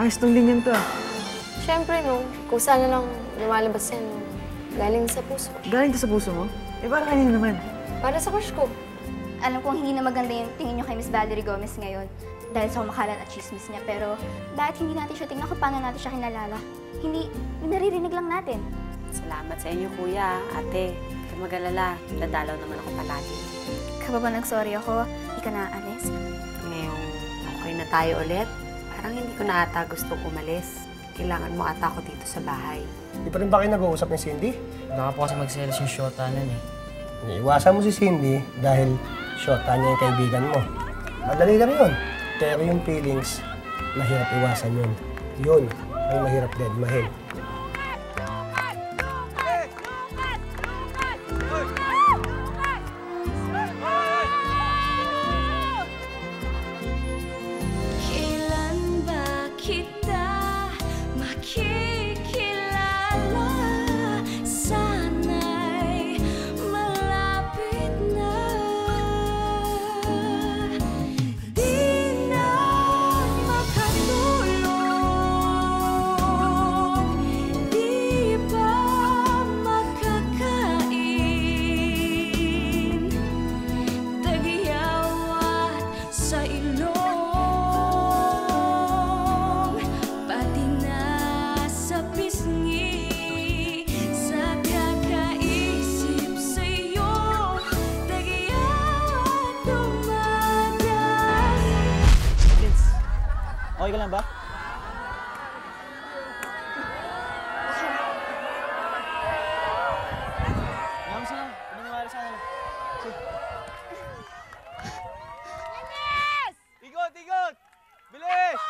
Ayos tong linyang to, ah. Siyempre, no. Kung saan na lang lumalabas yan, no. Galing sa puso. Galing to sa puso mo? Eh, para kanina naman. Para sa crush ko. Alam kong hindi na maganda yung tingin niyo kay Miss Valerie Gomez ngayon dahil sa kumakalat at chismis niya. Pero bakit hindi natin siya tingnan kung paano natin siya kinalala? Hindi, naririnig lang natin. Salamat sa inyo, kuya, ate. Huwag mag-alala. Dadalaw naman ako palagi. Kababa nag-sorry ako, hindi ka naaalis. Ngayong okay na tayo ulit, parang hindi ko na ata gustong umalis. Kailangan mo ata ako dito sa bahay. Di pa rin ba kayo nag-uusap ni Cindy? Baka po kasi magselos yung shota nun eh. Iiwasan mo si Cindy dahil shota niya yung kaibigan mo. Madali lang yun. Pero yung feelings, mahirap iwasan yun. Yun ang mahirap dedmahin. Okay ka lang ba? Ngam sana, maniwala sa kanila. Bilis! Ikot, ikot! Bilis!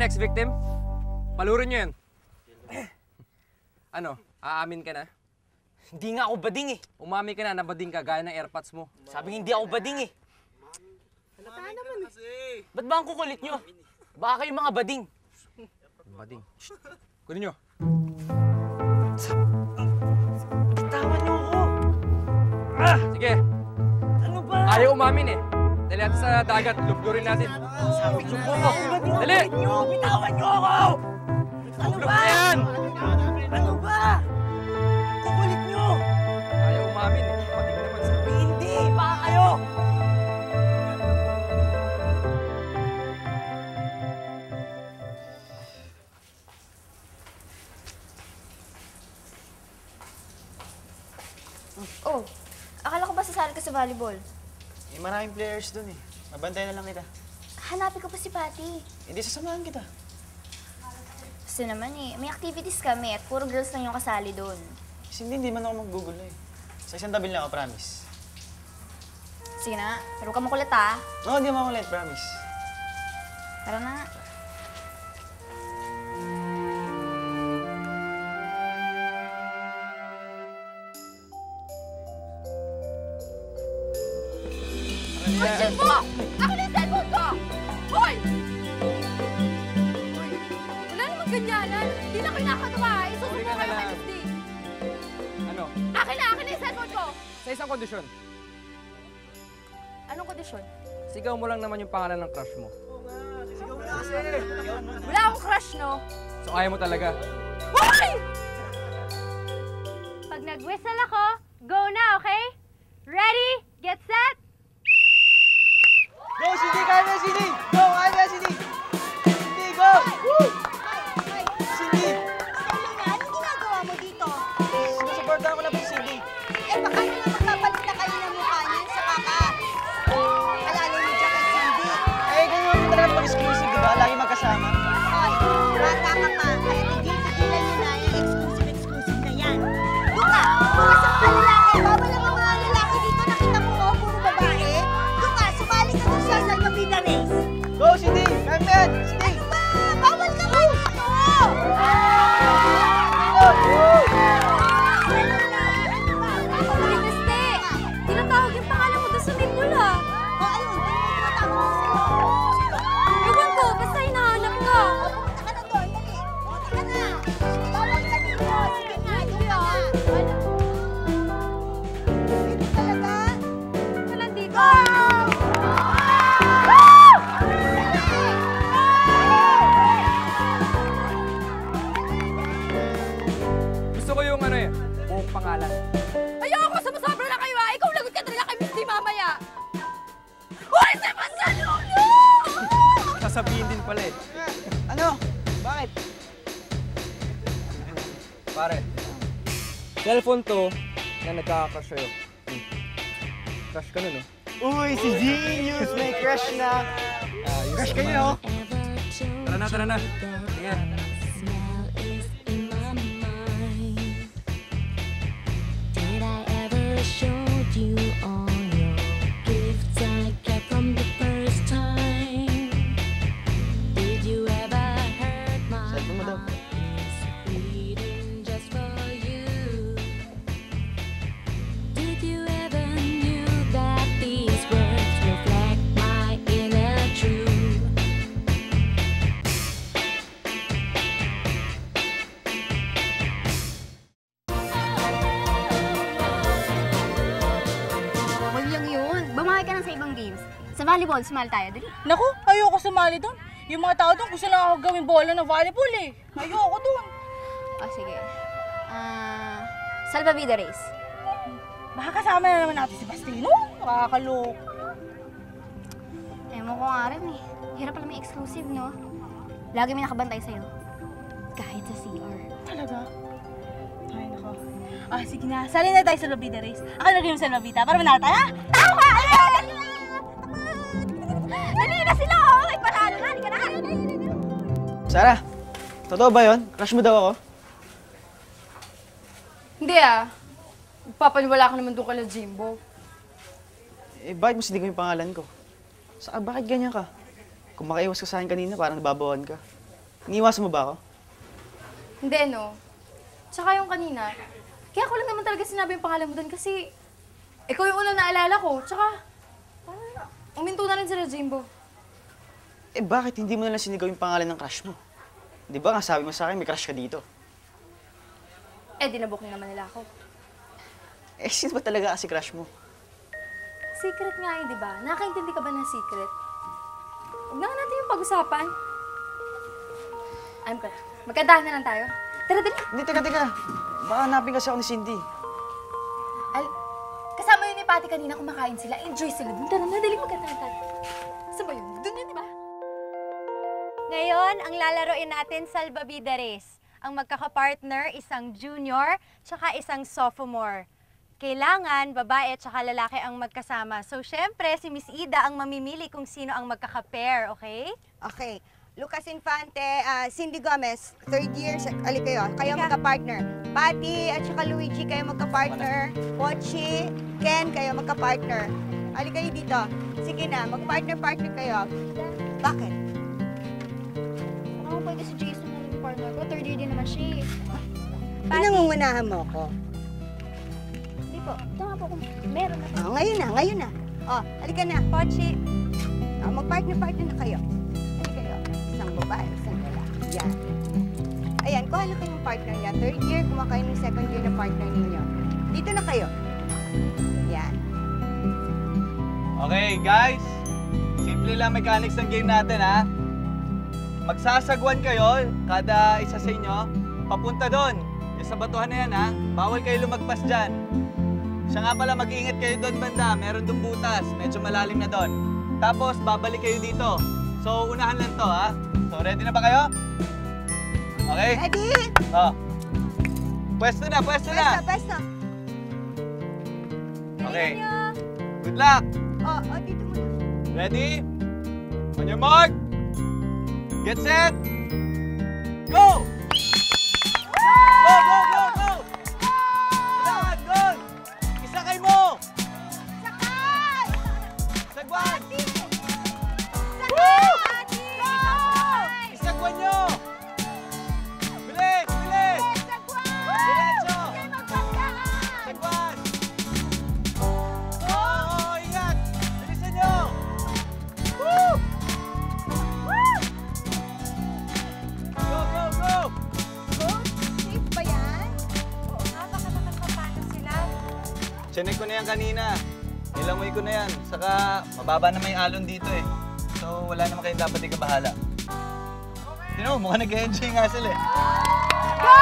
Next victim, palurin nyo yan. Ano, aamin ka na? Hindi nga ako bading eh. Umami ka na, nabading ka, gaya ng airpods mo. Sabing hindi ako bading eh. Halata naman eh. Ba't ba ang kukulit nyo? Baka kayong mga bading. Bading. Shh. Kunin nyo. Bitawan nyo ako. Sige. Ano ba? Ayaw umamin eh. Dali natin sa dagat, lublurin natin. Sabi ko po. Dali! Bitawan nyo ako! Ano ba? Yan! Ano ba? Kukulit nyo! Ayaw umamin eh. Pating naman sa... Hindi! Baka kayo! Oh, akala ko ba sasali ka sa volleyball? Eh, maraming players dun eh. Mabantay na lang kita. Hanapin ko pa si Patty. Hindi, sasamahan kita. Gusto naman eh, may activities kami at puro girls lang yung kasali doon. Kasi hindi man ako maggugulo eh. Sa isang tabi lang ako, promise. Sige na, pero ka makulit ah. Oo, hindi mo makulit, promise. Tara na. Pansin mo! Akin na yung cellphone ko! Hoy! Wala namang ganyanan. Hindi na kayo nakakatawa. Isusunod mo kayo kay Miss D. Ano? Akin na yung cellphone ko! Sa isang kondisyon. Anong kondisyon? Sigaw mo lang naman yung pangalan ng crush mo. Wala akong crush, no? So ayaw mo talaga. Hoy! Pag nag-whistle ako, go na, okay? Ready, get set! Go, Cindy! Kaya na, Cindy! Go! Kaya na, Cindy! Cindy, go! Woo! Cindy! Ano yan? Anong ginagawa mo dito? Supportahan ko na po si Cindy. Eh, baka naman magpapalit na kayo ng mukha niyan sa alala niyo dyan kay Cindy. Eh, ganyan naman talaga pag-exclusive, di ba? Lagi magkasama. Hoy, bata ka pa. Kaya tigil-tigilan niyo na. pangalan. Ayoko! Sumusobra na kayo, ha? Ikaw lagot ka talaga kay Miss D mamaya! Uy, si Mansalulo! Sasabihin din pala eh. Ano? Bakit? Pare, cellphone to na nagkaka-crush sa'yo. Crush ka nun, no? Uy, si Genius! May crush na! Crush kayo! Tara na, tara na. Tingnan. Did I ever show you all your gifts I get from the first time? Did you ever hurt my heart? Beating just for you. Did you ever knew that these words reflect my inner truth? Huwag lang yun. Bumawi ka na sa ibang games. Sa volleyball, sumali tayo. Dali. Naku, ayoko sumali doon. Yung mga tao doon gusto lang ako gawing bola ng volleyball eh. Ayoko doon. O, sige. Salvavida race. Baka kasama na naman natin si Bastino. Nakakalok. Ewan ko nga rin eh. Hirap pala may exclusive, no? Lagi may nakabantay sa'yo. Kahit sa CR. Talaga? Ay, nako. Ah, sige na. Sali na tayo sa Salvavida race. Ako na yung Salvavida para manalo tayo, ha? Ako ka! Dali na sila, oh! May panalo na! Halika na! Sarah, totoo ba yun? Crush mo daw ako? Hindi ah. Papaniwala ka naman doon kala Jimbo. Eh, bakit mo sinigaw yung pangalan ko? Saka, bakit ganyan ka? Kung makaiwas ka sa akin kanina, parang nababawan ka. Iniiwasan mo ba ako? Hindi, no. Tsaka yung kanina, kaya ko lang naman talaga sinabi yung pangalan mo doon kasi ikaw yung unang naalala ko. Tsaka, parang uminto na rin sila Jimbo. Eh, bakit hindi mo nalang sinigaw yung pangalan ng crush mo? Di ba nga sabi mo sa akin, may crush ka dito? Eh, dinabok na naman nila ako. Eh, sino ba talaga kasi crush mo? Secret nga eh, di ba? Nakakaintindi ka ba ng secret? Huwag na nga natin yung pag-usapan. Alam ko na. Magkantahan na lang tayo. Tara, dali. Hindi, teka. Baka hanapin kasi ako ni Cindy. Kasama yun ni Patty kanina kumakain sila. Enjoy sila dun. Tara na, dali magkantahan tayo. Saan ba yun? Dun yun, di ba? Ngayon, ang lalaroin natin Salvavida race. Ang magkakapartner, isang junior, tsaka isang sophomore. Kailangan babae at saka lalaki ang magkasama. So, syempre, si Miss Ida ang mamimili kung sino ang magkaka-pair, okay? Okay. Lucas Infante, Cindy Gomez, third year, ali kayo. Kayo magka-partner. Patty at saka Luigi, kayo magka-partner. Pochi, Ken, kayo magka-partner. Ali kayo dito. Sige na, mag-partner-partner kayo. Bakit? Ano pwede si Jason na partner ko? Third year din naman siya eh. Pinangungunahan mo ko. Hindi po. Ito nga po kung meron na. Oh, ngayon na. Oh, halika na. Pochi. Oh, mag-partner-partner na kayo. Halika kayo. Isang babae, isang lalaki. Yan. Ayan, kuha na kayong partner niya. Third year, kuha kayo ng second year na partner ninyo. Dito na kayo. Yan. Okay, guys. Simple lang mechanics ng game natin, ha? Magsasagwan kayo, kada isa sa inyo, papunta doon. Yung sa batuhan na yan, ha? Bawal kayo lumagpas dyan. Siya nga pala, mag-iingat kayo doon banda. Meron doon butas. Medyo malalim na doon. Tapos, babalik kayo dito. So, unahan lang to, ha? So, ready na ba kayo? Okay? Ready? Oh. Pwesto na, pwesto na. Pwesto. Okay. Good luck. Oh, dito muna. Ready? On your mark. Get set. Go! Go, go, go, go! Kailangan, go! Isakay mo! Sakay! Sagwan! Sakay! Isagwan nyo! Bilis! Bilis! Diretso! Sagwan! Oo, ingat! Bilisan nyo! Woo! Go, go, go! Safe ba yan? Oo nga, baka nakakapatas sila. Chinek ko na yan kanina. Nilamoy ko na yan. Saka mababa na may alon dito eh. So wala naman kayong dapat ikabahala. Tino, mukhang nag-enjoy nga sila eh. Go!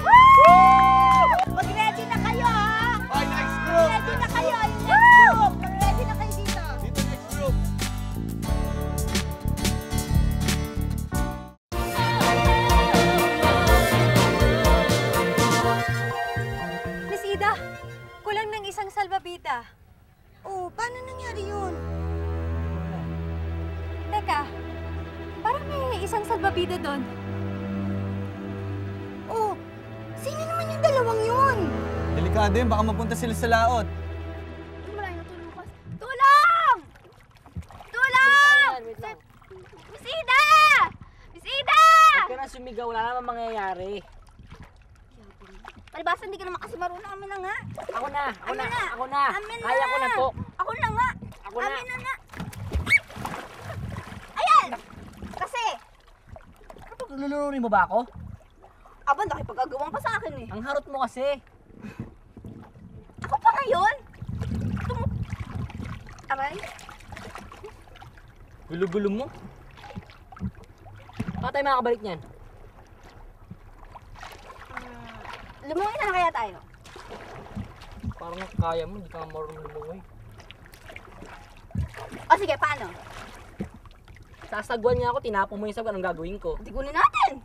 Woo! Mag-ready sila doon. Oh, sino naman yung dalawang yun? Delikado yun, baka mapunta sila sa laot. Tulong! Tulong! Miss Ida! Miss Ida! Huwag ka na sumigaw, wala naman mangyayari. Palibasa, hindi ka naman kasi marunong. Amin na nga. Ako na. Amin na. Kaya ko na to. Ako na nga. Ako na. Amin na nga. Ayan! Kasi, Lulunurin mo ba ako? aban, nakipag-agawang pa sa akin eh. Ang harot mo kasi. Ako pa ngayon? Aray? Gulo-gulo mo. Baka tayo makakabalik niyan. Lumungi na kaya tayo? Parang kaya mo, hindi ka nga marunong lumungoy. O sige, paano? Sasagwan niya ako, tinapon mo yung sagwan, anong gagawin ko? Tigunin natin.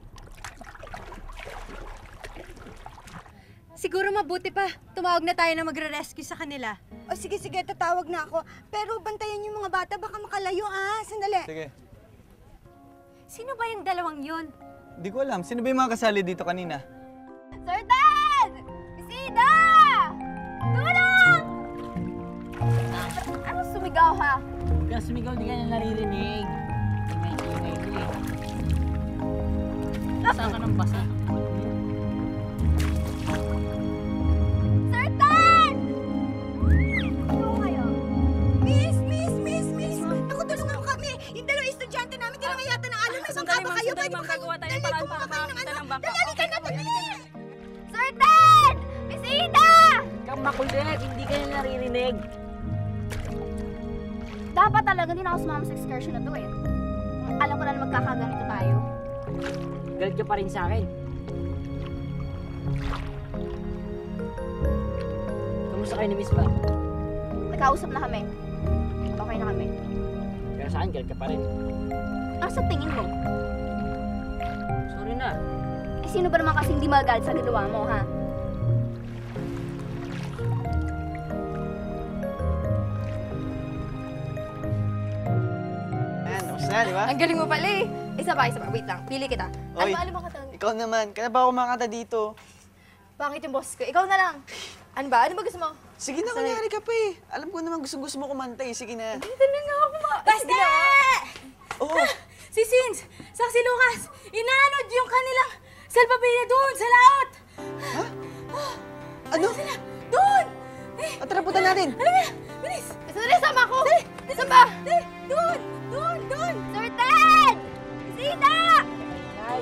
Siguro mabuti pa. Tumawag na tayo na magre-rescue sa kanila. O sige, tatawag na ako. Pero bantayan yung mga bata, baka makalayo Sandali. Sige. Sino ba yung dalawang yun? Di ko alam. Sino ba yung mga kasali dito kanina? Sir Ted! Miss Ida! Tulong! Ano sumigaw ha? Huwag ka sumigaw, di ka na naririnig. Ingay-ingay ko eh. Basa ka ng basa. Sir Ted! Tulong kayo. Miss! Naku, tulungan mo kami. Yung dalawang estudyante namin, di naman yata ng alam. May bangka ba kayo? Pwede ba kayo? Dali, kumuha kayo ng ano. Dali ka na, dali! Sir Ted! Miss Ida! Ikaw makulit, hindi ka na naririnig. Dapat talaga din ako sumama sa excursion na to eh. Alam ko na magkakaganito tayo. Galit ka pa rin sa akin. Kamusta kayo ni Miss Val? Nagkausap na kami. Okay na kami. Pero sa akin, galit ka pa rin. Ano sa tingin mo? Sorry na. Eh, sino ba naman kasi hindi magalit sa ginawa mo, ha? Ayan, tapos na, di ba? Ang galing mo pala eh. Isa pa. Wait lang. Pili kita. Oy, Ano ba kata? ikaw naman. Kaya ba ako makakanta dito? Pangit yung boss ko. Ikaw na lang. Ano ba? Ano ba gusto mo? Sige na, kunyari ka pa eh. Alam ko naman gusto mo kumanta eh. Sige na. Dito na nga ako Basta! Oo. Si Sins! Sa si Lucas! Inanod yung kanilang salbabida doon sa laot! Ano? Doon! At tara, punta natin. Halika! Bilis! Sandali, sama ko! Dali! Saan ba? Dali! Doon! Doon! Sir Ted! Miss Ida! Ay!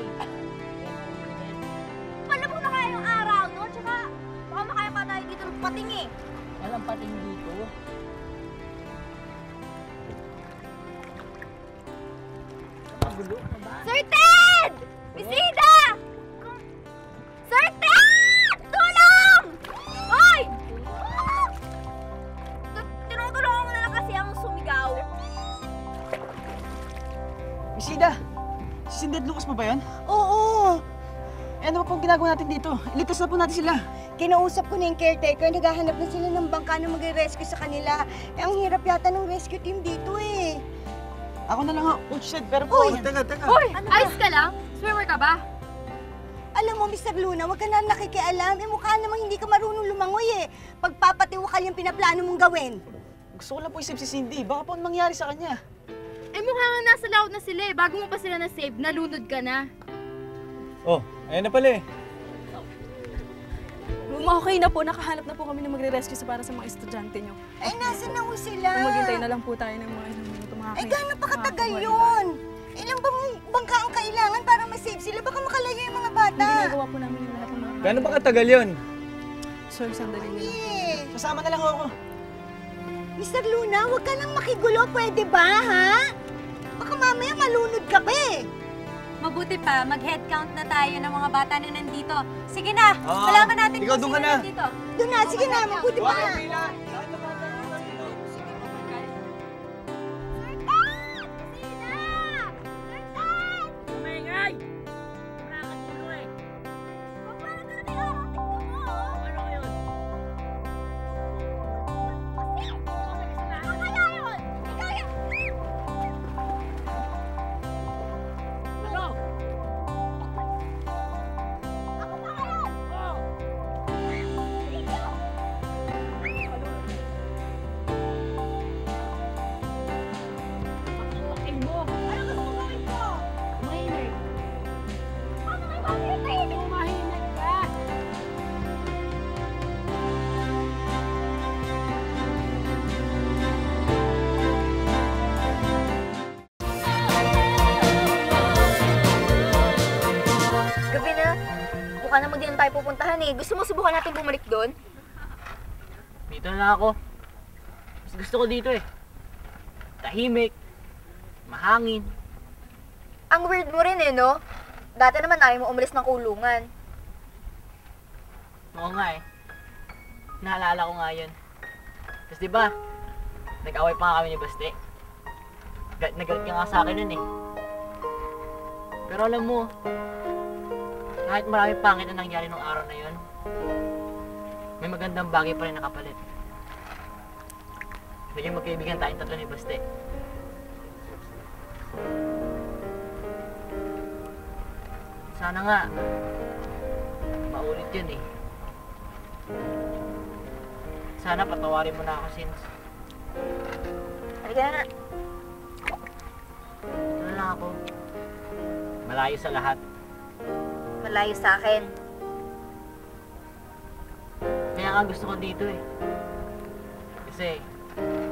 Palabog na kaya yung araw, no? Tsaka, baka makaya pa tayo dito ng pating eh. Walang pating dito. Magulo ka ba? Sir Ted! Miss Ida! Sir Ted! Tulong! Hoy! Tinutulungan mo na lang kasi ang sumigaw. Miss Ida, si Cindy at Lucas mo ba yun? Oo. Eh, ano pa pong ginagawa natin dito? Iligtas na po natin sila. Kinausap ko na yung caretaker, naghahanap na sila ng bangka na mag-rescue sa kanila. Eh, ang hirap yata ng rescue team dito eh. Ako na lang ang outside, pero po... Uy! Teka. Hoy! Ayos ka lang? Swimmer ka ba? Alam mo, Mr. Luna, huwag ka na nakikialam. Eh, mukha namang hindi ka marunong lumangoy eh. Pagpapatiwakal yung pinaplano mong gawin. Gusto ko lang po isip si Cindy. Baka po anong mangyari sa kanya. Eh mukha nga nasa laot na sila eh. Bago mo pa sila na-save, nalunod ka na. Oh, ayan na pala eh. Okay na po, nakahanap na po kami na magre-rescue para sa mga estudyante nyo. Ay, nasan na ho sila? Maghintay na lang po tayo ng mga ilang minuto Ay, gano'n pa katagal yun? Ilang bangka ang kailangan para ma-save sila? Baka makalayo yung mga bata. Ginagawa po namin yung lahat ng mga... Gano'n ba katagal yun? Sir, sandali na lang. Kasama na lang ako. Mr. Luna, huwag ka nang makigulo, pwede ba, ha? Baka mamaya malunod ka pa eh. Mabuti pa, mag-head count na tayo ng mga bata na nandito. Sige na, Oo. malaman natin Ikaw, kung doon sino ka na. nandito. Doon na, sige na, mabuti pa. Umingay! Wala kang ulo eh. Ano yun? Ano? Tumahimik ka! Gabi na. Mukha naman din tayo pupuntahan eh. Gusto mo subukan natin bumalik doon? Dito na lang ako. Mas gusto ko dito eh. Tahimik. Mahangin. Ang weird mo rin eh, no? Dati naman ayaw mo umalis ng kulungan. Oo nga eh. Naalala ko nga yun. Tapos diba, nag-away pa nga kami ni Baste. Nagalit ka nga sa akin nun eh. Pero alam mo, kahit marami pangit na nangyari nung araw na yun, may magandang bagay pa rin nakapalit. Naging magkaibigan tayong tatlo ni Baste. Sana nga, maulit yun eh. Sana patawarin mo na ako since Halika na. ano lang ako, malayo sa lahat. Malayo sa akin. Kaya nga gusto ko dito eh. Kasi,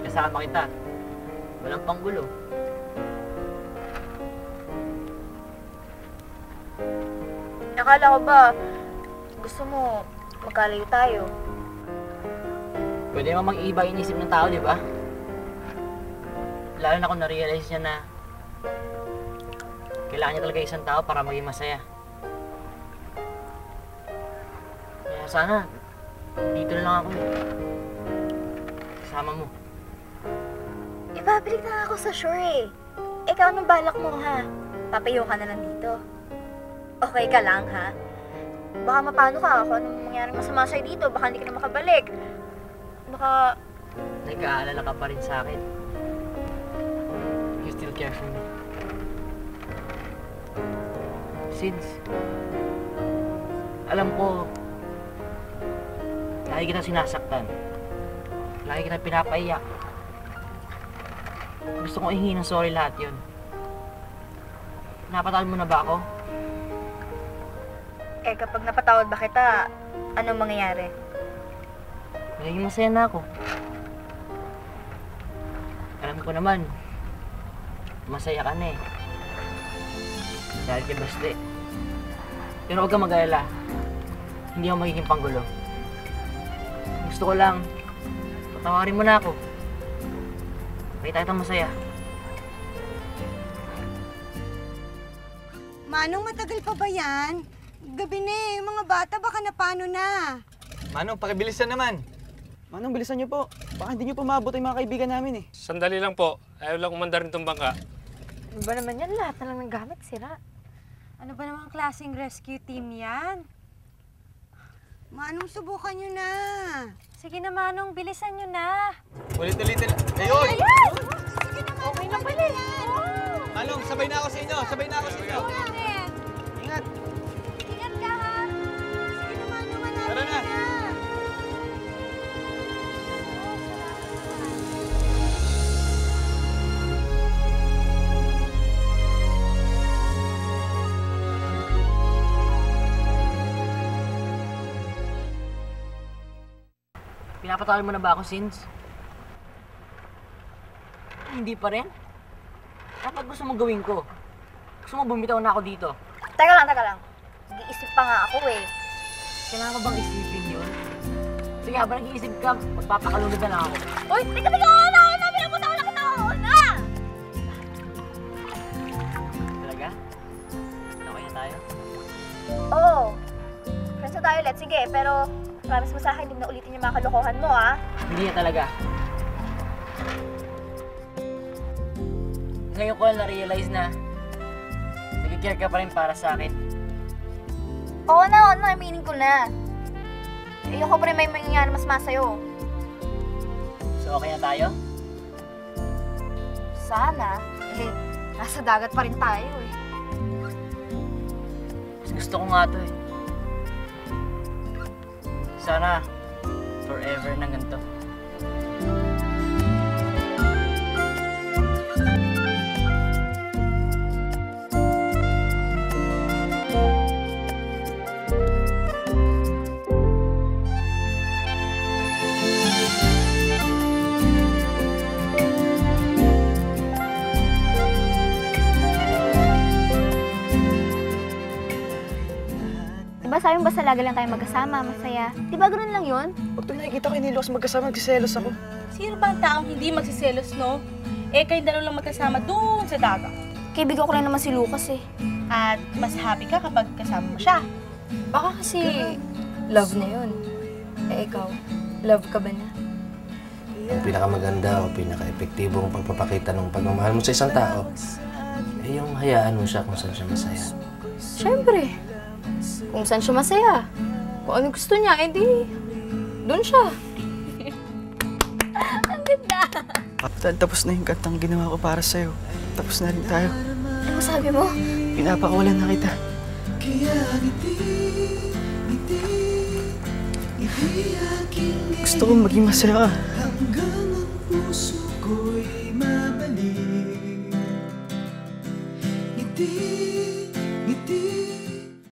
kasama kita. Walang panggulo. Akala ko ba, gusto mo magkalayo tayo? Pwede naman mag-iiba inisip ng tao, di ba? Lalo na kung na-realize niya na kailangan niya talaga isang tao para maging masaya. Kaya sana, dito na lang ako eh. Kasama mo. Ibabalik na ako sa shore eh. Ikaw anong balak mo ha? Papayo ka na lang dito. Okay ka lang ha? Baka mapano ka kung anong mangyaring masama sa'yo dito. Baka hindi ka na makabalik. Baka... Nag-aalala ka pa rin sa akin. You still care for me. Since, alam ko, lagi kita sinasaktan. Lagi kita pinapaiyak. Gusto kong ihingi ng sorry lahat yun. Napatawad mo na ba ako? Eh kapag napatawad ba kita, anong mangyayari? Naging masaya na ako. Alam ko naman, masaya ka na eh. Dahil kay Baste. Pero huwag kang mag-alala. Hindi ako magiging panggulo. Gusto ko lang, patawarin mo na ako. Makita kitang masaya. Manong, matagal pa ba yan? Gabi na eh. Yung mga bata baka napano na. Manong, pakibilisan naman. Manong, bilisan niyo po. Baka hindi niyo pa maabot yung mga kaibigan namin eh. Sandali lang po. Ayaw lang umandar nitong bangka. Ano ba naman yan? Lahat na lang ng gamit sira. Ano ba namang klaseng rescue team yan? Manong, subukan nyo na. Sige na, Manong. Bilisan nyo na. Ulit-ulitin. Ayun! Ayan! Okay na pala. Manong, sabay na ako sa inyo. Sabay na ako sa inyo. Ingat! Ingat ka, ha? Sige na, Manong. Malapit Tara na. Pinapatawad mo na ba ako since? Hindi pa rin? Dapat gusto mong gawin ko. Gusto mo bumitaw na ako dito. Teka lang. Nag-iisip pa nga ako eh. Kailangan ko bang isipin yun? Sige, habang nag-iisip ka, magpapakalunod na lang ako. Uy! Teka! Una! Pinapunta ko na kita! Una! Talaga? Okay na tayo? Oo. Friends na tayo ulit. Sige, pero promise mo sa akin, hindi na ulitin yung mga kalokohan mo, ha? Hindi na talaga. Ngayon ko lang na-realize na nag-care ka pa rin para sa akin. Oo na, aminin ko na. Ayoko pa rin may mangyayari mas sa'yo. So okay na tayo? Sana. Eh, nasa dagat pa rin tayo eh. Mas gusto ko nga to eh. Sana forever na ganito. Diba sabi mo basta lagi lang tayo magkasama, masaya. Diba ganun lang yun? Pag tuwing nakikita ko ni Lucas magkasama, nagsiselos ako. Sino ba ang taong hindi magsiselos, no? Eh, kayo dalaw lang magkasama doon sa dagat. Kaibigan ko lang naman si Lucas eh. At mas happy ka kapag kasama mo siya. Baka kasi love na yun. Eh, ikaw, love ka ba na? Ang pinakamaganda o pinaka-epektibong pagpapakita ng pagmamahal mo sa isang tao, eh yung hayaan mo siya kung saan siya masaya. Siyempre. Kung saan siya masaya. Kung ano gusto niya, edi doon siya. Ang ganda! Tapos na yung kantang ginawa ko para sa'yo. Tapos na rin tayo. Ano sabi mo? Pinapakawalan na kita. Gusto ko maging masaya ka. Ngiti